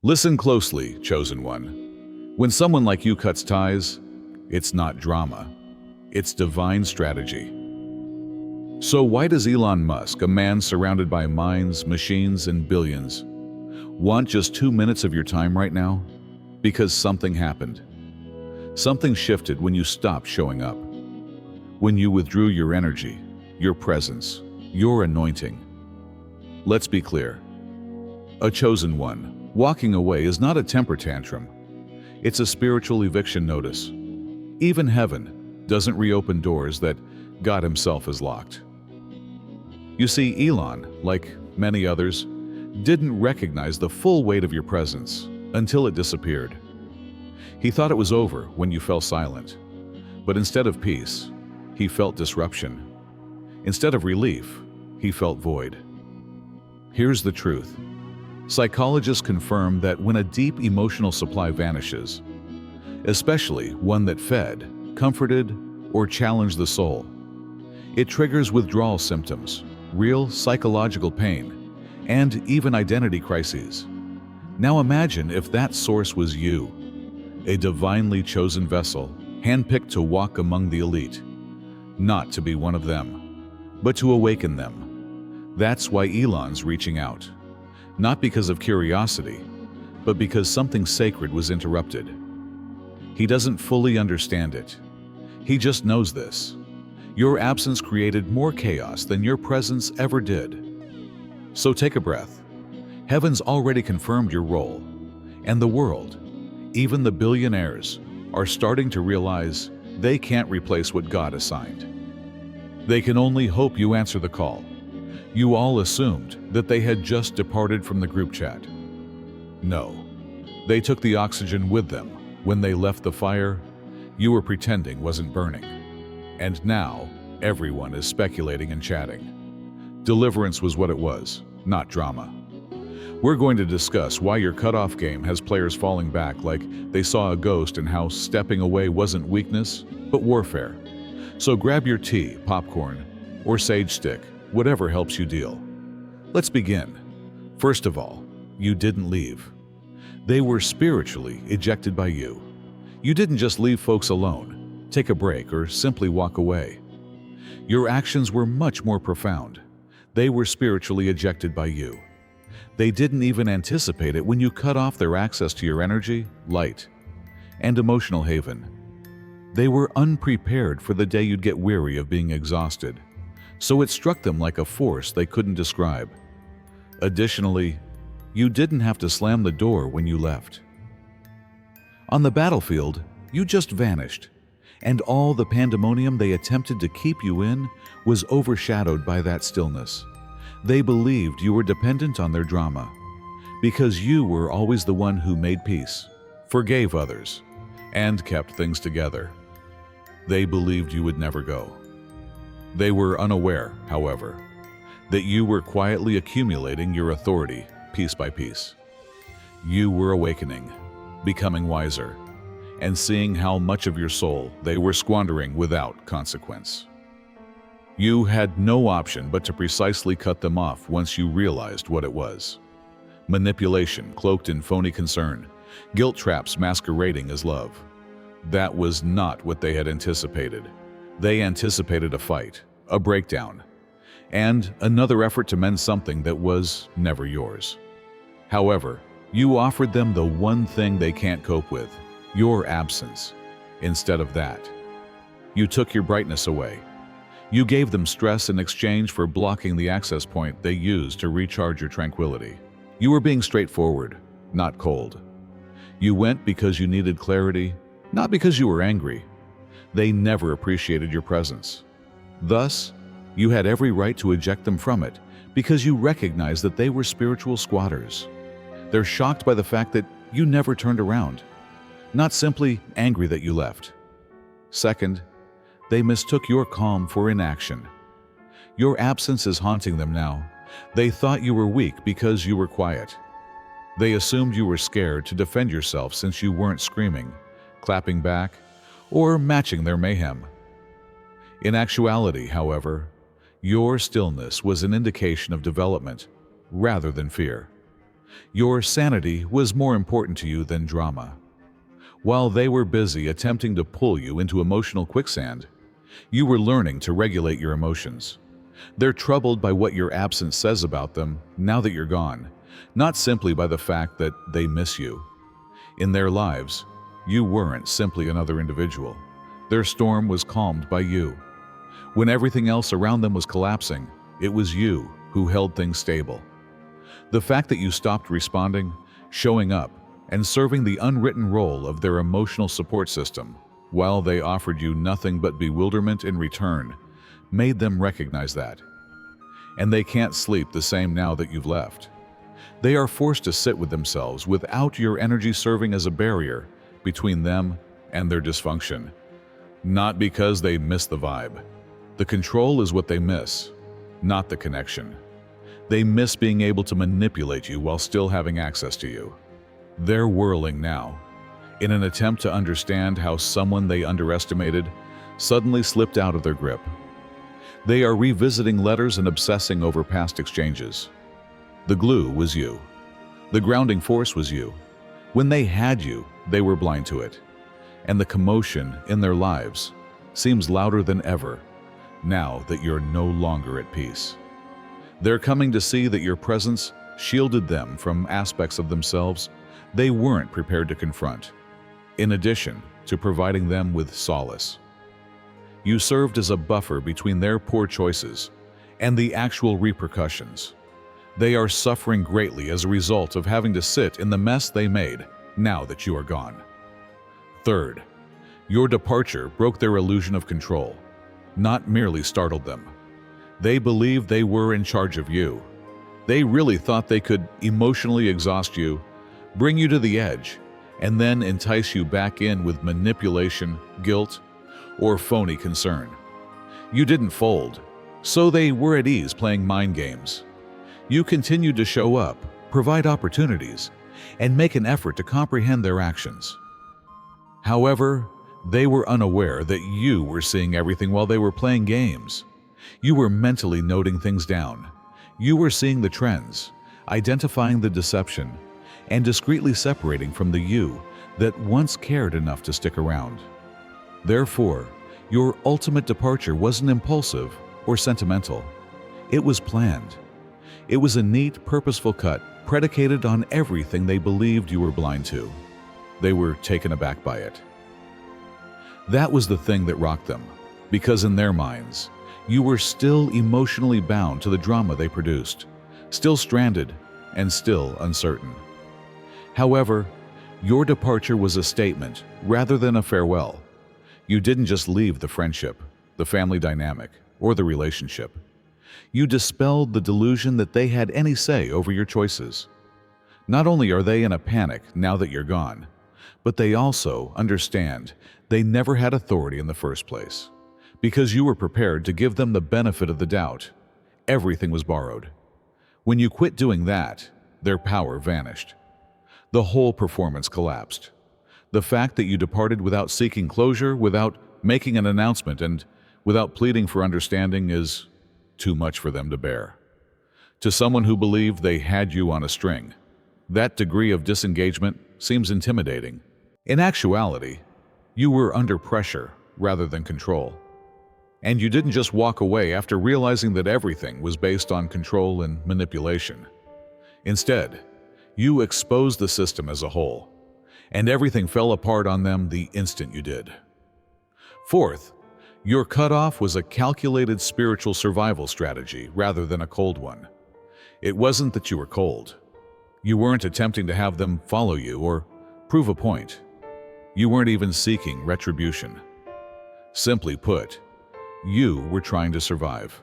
Listen closely, chosen one. When someone like you cuts ties, it's not drama. It's divine strategy. So why does Elon Musk, a man surrounded by minds, machines, and billions, want just 2 minutes of your time right now? Because something happened. Something shifted when you stopped showing up. When you withdrew your energy, your presence, your anointing. Let's be clear. A chosen one, walking away is not a temper tantrum. It's a spiritual eviction notice. Even heaven doesn't reopen doors that God himself has locked. You see, Elon, like many others, didn't recognize the full weight of your presence until it disappeared. He thought it was over when you fell silent. But instead of peace, he felt disruption. Instead of relief, he felt void. Here's the truth. Psychologists confirm that when a deep emotional supply vanishes, especially one that fed, comforted, or challenged the soul, it triggers withdrawal symptoms, real psychological pain, and even identity crises. Now imagine if that source was you, a divinely chosen vessel, handpicked to walk among the elite, not to be one of them, but to awaken them. That's why Elon's reaching out. Not because of curiosity, but because something sacred was interrupted. He doesn't fully understand it. He just knows this. Your absence created more chaos than your presence ever did. So take a breath. Heaven's already confirmed your role, and the world, even the billionaires, are starting to realize they can't replace what God assigned. They can only hope you answer the call. You all assumed that they had just departed from the group chat. No, they took the oxygen with them when they left the fire you were pretending wasn't burning. And now, everyone is speculating and chatting. Deliverance was what it was, not drama. We're going to discuss why your cutoff game has players falling back like they saw a ghost and how stepping away wasn't weakness, but warfare. So grab your tea, popcorn, or sage stick, whatever helps you deal. Let's begin. First of all, you didn't leave. They were spiritually ejected by you. You didn't just leave folks alone, take a break, or simply walk away. Your actions were much more profound. They were spiritually ejected by you. They didn't even anticipate it when you cut off their access to your energy, light, and emotional haven. They were unprepared for the day you'd get weary of being exhausted, so it struck them like a force they couldn't describe. Additionally, you didn't have to slam the door when you left. On the battlefield, you just vanished, and all the pandemonium they attempted to keep you in was overshadowed by that stillness. They believed you were dependent on their drama, because you were always the one who made peace, forgave others, and kept things together. They believed you would never go. They were unaware, however, that you were quietly accumulating your authority piece by piece. You were awakening, becoming wiser, and seeing how much of your soul they were squandering without consequence. You had no option but to precisely cut them off once you realized what it was. Manipulation cloaked in phony concern, guilt traps masquerading as love. That was not what they had anticipated. They anticipated a fight, a breakdown, and another effort to mend something that was never yours. However, you offered them the one thing they can't cope with, your absence. Instead of that, you took your brightness away. You gave them stress in exchange for blocking the access point they used to recharge your tranquility. You were being straightforward, not cold. You went because you needed clarity, not because you were angry. They never appreciated your presence. Thus, you had every right to eject them from it because you recognized that they were spiritual squatters. They're shocked by the fact that you never turned around, not simply angry that you left. Second, they mistook your calm for inaction. Your absence is haunting them now. They thought you were weak because you were quiet. They assumed you were scared to defend yourself since you weren't screaming, clapping back, or matching their mayhem. In actuality, however, your stillness was an indication of development rather than fear. Your sanity was more important to you than drama. While they were busy attempting to pull you into emotional quicksand, you were learning to regulate your emotions. They're troubled by what your absence says about them now that you're gone, not simply by the fact that they miss you. In their lives, you weren't simply another individual. Their storm was calmed by you. When everything else around them was collapsing, it was you who held things stable. The fact that you stopped responding, showing up, and serving the unwritten role of their emotional support system, while they offered you nothing but bewilderment in return, made them recognize that. And they can't sleep the same now that you've left. They are forced to sit with themselves without your energy serving as a barrier between them and their dysfunction. Not because they miss the vibe. The control is what they miss, not the connection. They miss being able to manipulate you while still having access to you. They're whirling now, in an attempt to understand how someone they underestimated suddenly slipped out of their grip. They are revisiting letters and obsessing over past exchanges. The glue was you. The grounding force was you. When they had you, they were blind to it. And the commotion in their lives seems louder than ever now that you're no longer at peace. They're coming to see that your presence shielded them from aspects of themselves they weren't prepared to confront, in addition to providing them with solace. You served as a buffer between their poor choices and the actual repercussions. They are suffering greatly as a result of having to sit in the mess they made now that you are gone. Third, your departure broke their illusion of control, not merely startled them. They believed they were in charge of you. They really thought they could emotionally exhaust you, bring you to the edge, and then entice you back in with manipulation, guilt, or phony concern. You didn't fold, so they were at ease playing mind games. You continued to show up, provide opportunities, and make an effort to comprehend their actions. However, they were unaware that you were seeing everything while they were playing games. You were mentally noting things down. You were seeing the trends, identifying the deception, and discreetly separating from the you that once cared enough to stick around. Therefore, your ultimate departure wasn't impulsive or sentimental. It was planned. It was a neat, purposeful cut predicated on everything they believed you were blind to. They were taken aback by it. That was the thing that rocked them, because in their minds, you were still emotionally bound to the drama they produced, still stranded and still uncertain. However, your departure was a statement rather than a farewell. You didn't just leave the friendship, the family dynamic, or the relationship. You dispelled the delusion that they had any say over your choices. Not only are they in a panic now that you're gone, but they also understand they never had authority in the first place. Because you were prepared to give them the benefit of the doubt, everything was borrowed. When you quit doing that, their power vanished. The whole performance collapsed. The fact that you departed without seeking closure, without making an announcement, and without pleading for understanding is too much for them to bear. To someone who believed they had you on a string, that degree of disengagement seems intimidating. In actuality, you were under pressure rather than control. And you didn't just walk away after realizing that everything was based on control and manipulation. Instead, you exposed the system as a whole, and everything fell apart on them the instant you did. Fourth, your cutoff was a calculated spiritual survival strategy rather than a cold one. It wasn't that you were cold. You weren't attempting to have them follow you or prove a point. You weren't even seeking retribution. Simply put, you were trying to survive.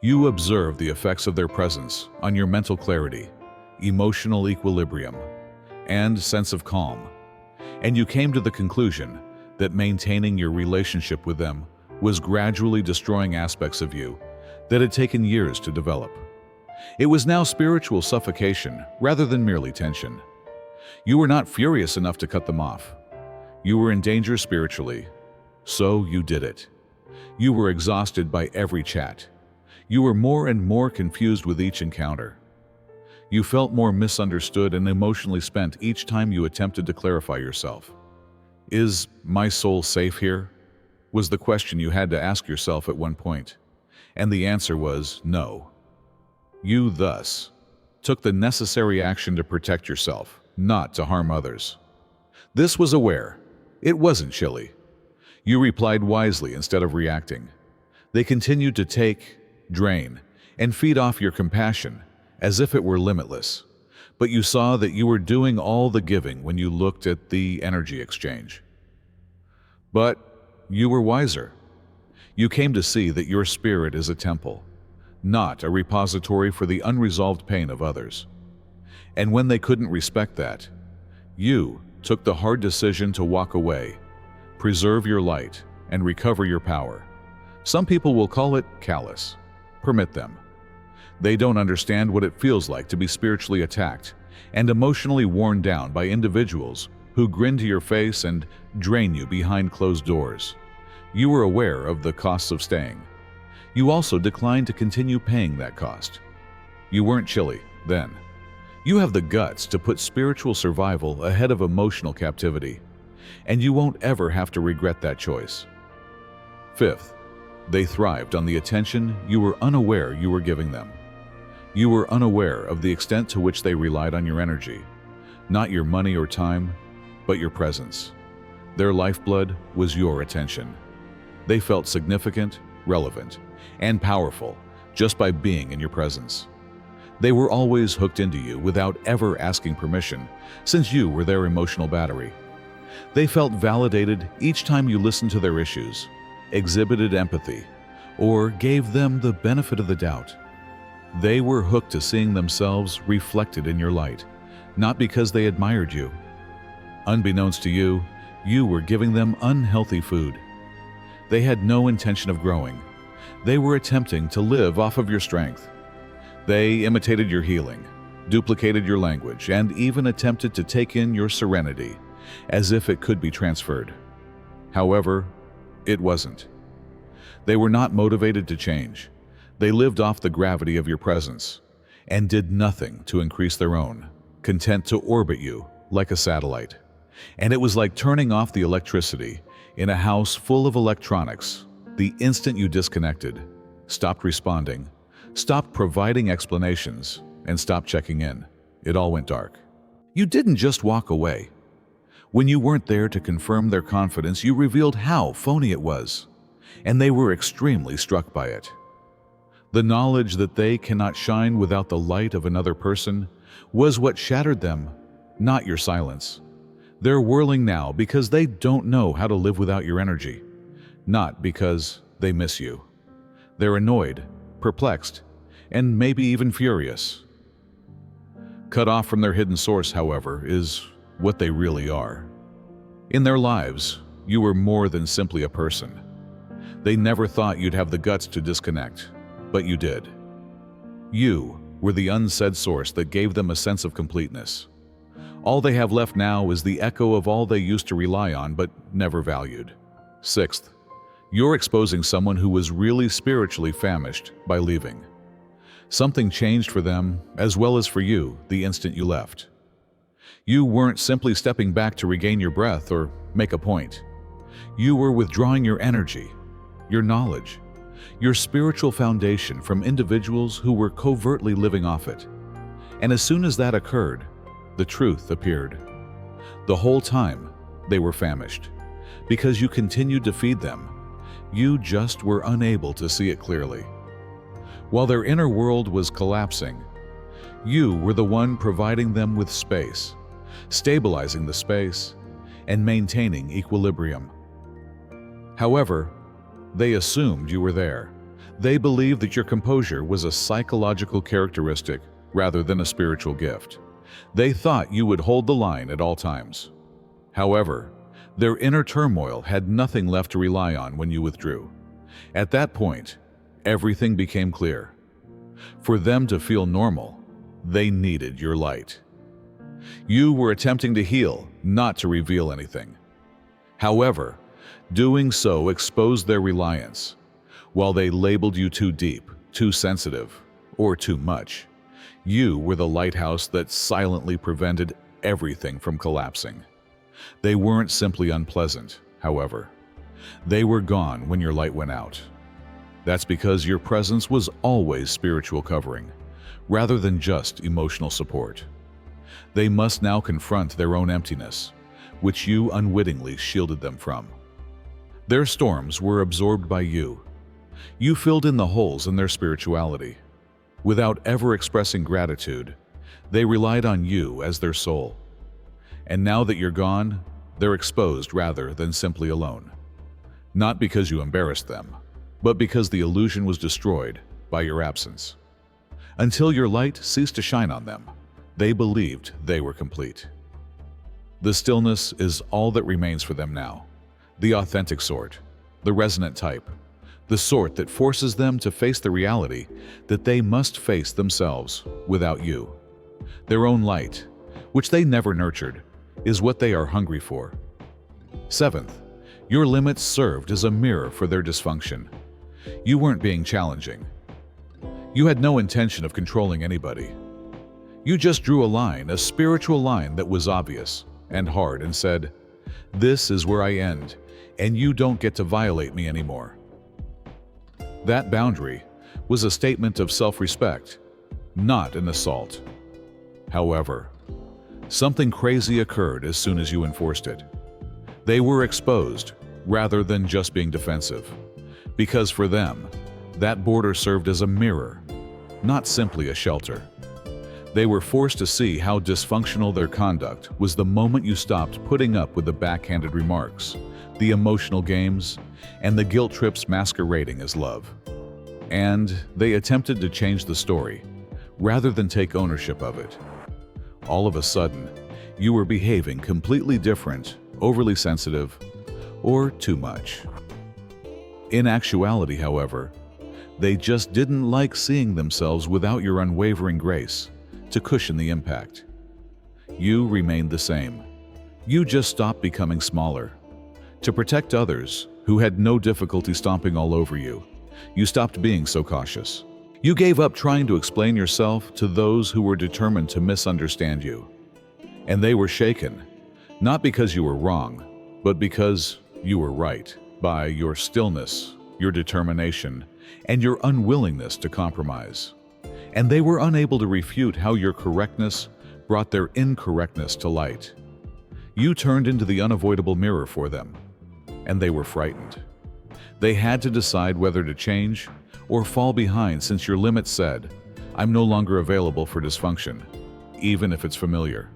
You observed the effects of their presence on your mental clarity, emotional equilibrium, and sense of calm, and you came to the conclusion that maintaining your relationship with them was gradually destroying aspects of you that had taken years to develop. It was now spiritual suffocation rather than merely tension. You were not furious enough to cut them off. You were in danger spiritually, so you did it. You were exhausted by every chat. You were more and more confused with each encounter. You felt more misunderstood and emotionally spent each time you attempted to clarify yourself. Is my soul safe here? Was the question you had to ask yourself at one point. And the answer was no. You, thus, took the necessary action to protect yourself, not to harm others. This was aware. It wasn't chilly. You replied wisely instead of reacting. They continued to take, drain, and feed off your compassion as if it were limitless. But you saw that you were doing all the giving when you looked at the energy exchange. But you were wiser. You came to see that your spirit is a temple, not a repository for the unresolved pain of others. And when they couldn't respect that, you took the hard decision to walk away, preserve your light, and recover your power. Some people will call it callous. Permit them. They don't understand what it feels like to be spiritually attacked and emotionally worn down by individuals who grin to your face and drain you behind closed doors. You were aware of the costs of staying. You also declined to continue paying that cost. You weren't chilly then. You have the guts to put spiritual survival ahead of emotional captivity, and you won't ever have to regret that choice. Fifth, they thrived on the attention you were unaware you were giving them. You were unaware of the extent to which they relied on your energy, not your money or time, but your presence. Their lifeblood was your attention. They felt significant, relevant, and powerful just by being in your presence. They were always hooked into you without ever asking permission, since you were their emotional battery. They felt validated each time you listened to their issues, exhibited empathy, or gave them the benefit of the doubt. They were hooked to seeing themselves reflected in your light, not because they admired you. Unbeknownst to you, you were giving them unhealthy food. They had no intention of growing. They were attempting to live off of your strength. They imitated your healing, duplicated your language, and even attempted to take in your serenity, as if it could be transferred. However, it wasn't. They were not motivated to change. They lived off the gravity of your presence and did nothing to increase their own, content to orbit you like a satellite. And it was like turning off the electricity in a house full of electronics. The instant you disconnected, stopped responding, stopped providing explanations, and stopped checking in, it all went dark. You didn't just walk away. When you weren't there to confirm their confidence, you revealed how phony it was, and they were extremely struck by it. The knowledge that they cannot shine without the light of another person was what shattered them, not your silence. They're whirling now because they don't know how to live without your energy, not because they miss you. They're annoyed, perplexed, and maybe even furious. Cut off from their hidden source, however, is what they really are. In their lives, you were more than simply a person. They never thought you'd have the guts to disconnect, but you did. You were the unsaid source that gave them a sense of completeness. All they have left now is the echo of all they used to rely on but never valued. Sixth, you're exposing someone who was really spiritually famished by leaving. Something changed for them as well as for you the instant you left. You weren't simply stepping back to regain your breath or make a point. You were withdrawing your energy, your knowledge, your spiritual foundation from individuals who were covertly living off it. And as soon as that occurred, the truth appeared. The whole time, they were famished. Because you continued to feed them, you just were unable to see it clearly. While their inner world was collapsing, you were the one providing them with space, stabilizing the space, and maintaining equilibrium. However, they assumed you were there. They believed that your composure was a psychological characteristic rather than a spiritual gift. They thought you would hold the line at all times. However, their inner turmoil had nothing left to rely on when you withdrew. At that point, everything became clear. For them to feel normal, they needed your light. You were attempting to heal, not to reveal anything. However, doing so exposed their reliance. While they labeled you too deep, too sensitive, or too much, You were the lighthouse that silently prevented everything from collapsing. They weren't simply unpleasant, however. They were gone when your light went out. That's because your presence was always spiritual covering, rather than just emotional support. They must now confront their own emptiness, which you unwittingly shielded them from. Their storms were absorbed by you. You filled in the holes in their spirituality. Without ever expressing gratitude, they relied on you as their soul. And now that you're gone, they're exposed rather than simply alone. Not because you embarrassed them, but because the illusion was destroyed by your absence. Until your light ceased to shine on them, they believed they were complete. The stillness is all that remains for them now, the authentic sort, the resonant type, the sort that forces them to face the reality that they must face themselves without you. Their own light, which they never nurtured, is what they are hungry for. Seventh, your limits served as a mirror for their dysfunction. You weren't being challenging. You had no intention of controlling anybody. You just drew a line, a spiritual line that was obvious and hard, and said, "This is where I end, and you don't get to violate me anymore." That boundary was a statement of self-respect, not an assault. However, something crazy occurred as soon as you enforced it. They were exposed rather than just being defensive, because for them, that border served as a mirror, not simply a shelter. They were forced to see how dysfunctional their conduct was the moment you stopped putting up with the backhanded remarks, the emotional games, and the guilt trips masquerading as love. And they attempted to change the story, rather than take ownership of it. All of a sudden, you were behaving completely different, overly sensitive, or too much. In actuality, however, they just didn't like seeing themselves without your unwavering grace to cushion the impact. You remained the same. You just stopped becoming smaller. To protect others who had no difficulty stomping all over you, you stopped being so cautious. You gave up trying to explain yourself to those who were determined to misunderstand you. And they were shaken, not because you were wrong, but because you were right, by your stillness, your determination, and your unwillingness to compromise. And they were unable to refute how your correctness brought their incorrectness to light. You turned into the unavoidable mirror for them, and they were frightened. They had to decide whether to change or fall behind, since your limit said, "I'm no longer available for dysfunction, even if it's familiar."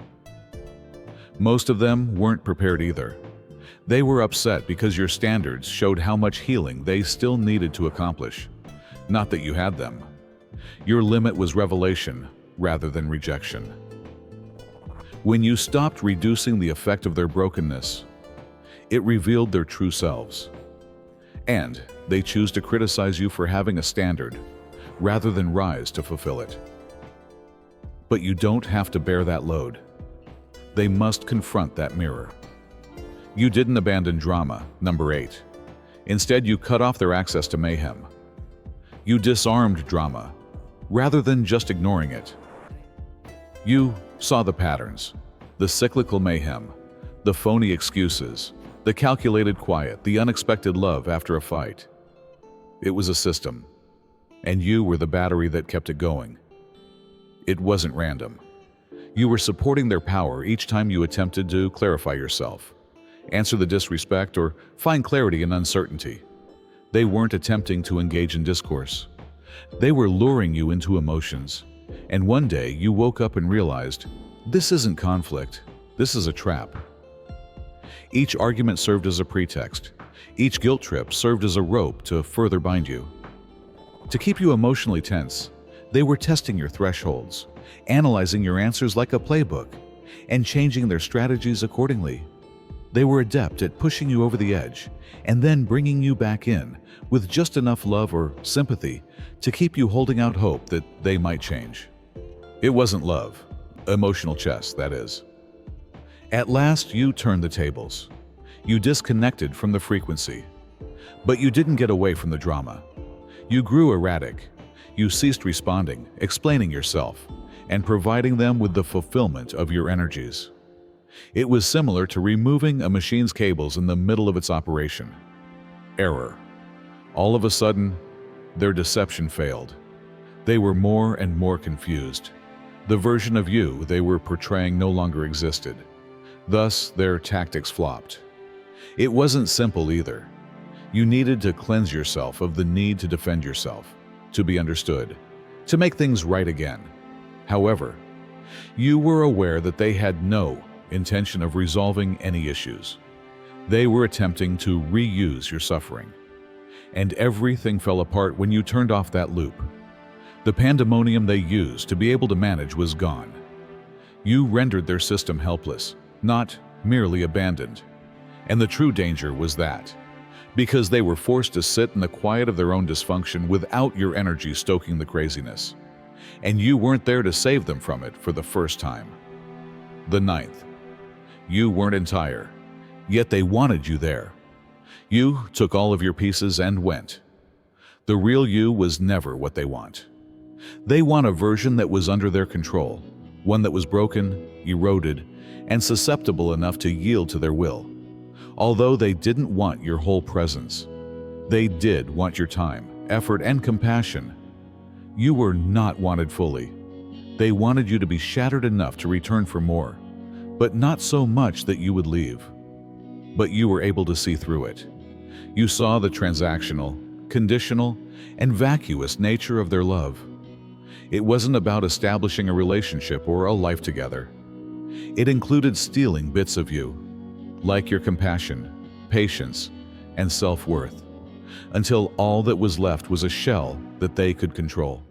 Most of them weren't prepared either. They were upset because your standards showed how much healing they still needed to accomplish, not that you had them. Your limit was revelation rather than rejection. When you stopped reducing the effect of their brokenness, it revealed their true selves. And they choose to criticize you for having a standard, rather than rise to fulfill it. But you don't have to bear that load. They must confront that mirror. You didn't abandon drama, number 8. Instead, you cut off their access to mayhem. You disarmed drama, rather than just ignoring it. You saw the patterns, the cyclical mayhem, the phony excuses, the calculated quiet, the unexpected love after a fight. It was a system, and you were the battery that kept it going. It wasn't random. You were supporting their power each time you attempted to clarify yourself, answer the disrespect, or find clarity in uncertainty. They weren't attempting to engage in discourse. They were luring you into emotions, and one day you woke up and realized, this isn't conflict, this is a trap. Each argument served as a pretext. Each guilt trip served as a rope to further bind you. To keep you emotionally tense, they were testing your thresholds, analyzing your answers like a playbook, and changing their strategies accordingly. They were adept at pushing you over the edge and then bringing you back in with just enough love or sympathy to keep you holding out hope that they might change. It wasn't love, emotional chess, that is. At last, you turned the tables. You disconnected from the frequency. But you didn't get away from the drama. You grew erratic. You ceased responding, explaining yourself, and providing them with the fulfillment of your energies. It was similar to removing a machine's cables in the middle of its operation. Error. All of a sudden, their deception failed. They were more and more confused. The version of you they were portraying no longer existed. Thus, their tactics flopped. It wasn't simple either. You needed to cleanse yourself of the need to defend yourself, to be understood, to make things right again. However, you were aware that they had no intention of resolving any issues. They were attempting to reuse your suffering. And everything fell apart when you turned off that loop. The pandemonium they used to be able to manage was gone. You rendered their system helpless, not merely abandoned. And the true danger was that, because they were forced to sit in the quiet of their own dysfunction without your energy stoking the craziness. And you weren't there to save them from it for the first time. The ninth. You weren't entire, yet they wanted you there. You took all of your pieces and went. The real you was never what they want. They want a version that was under their control, one that was broken, eroded, and susceptible enough to yield to their will. Although they didn't want your whole presence, they did want your time, effort, and compassion. You were not wanted fully. They wanted you to be shattered enough to return for more, but not so much that you would leave. But you were able to see through it. You saw the transactional, conditional, and vacuous nature of their love. It wasn't about establishing a relationship or a life together. It included stealing bits of you, like your compassion, patience, and self-worth, until all that was left was a shell that they could control.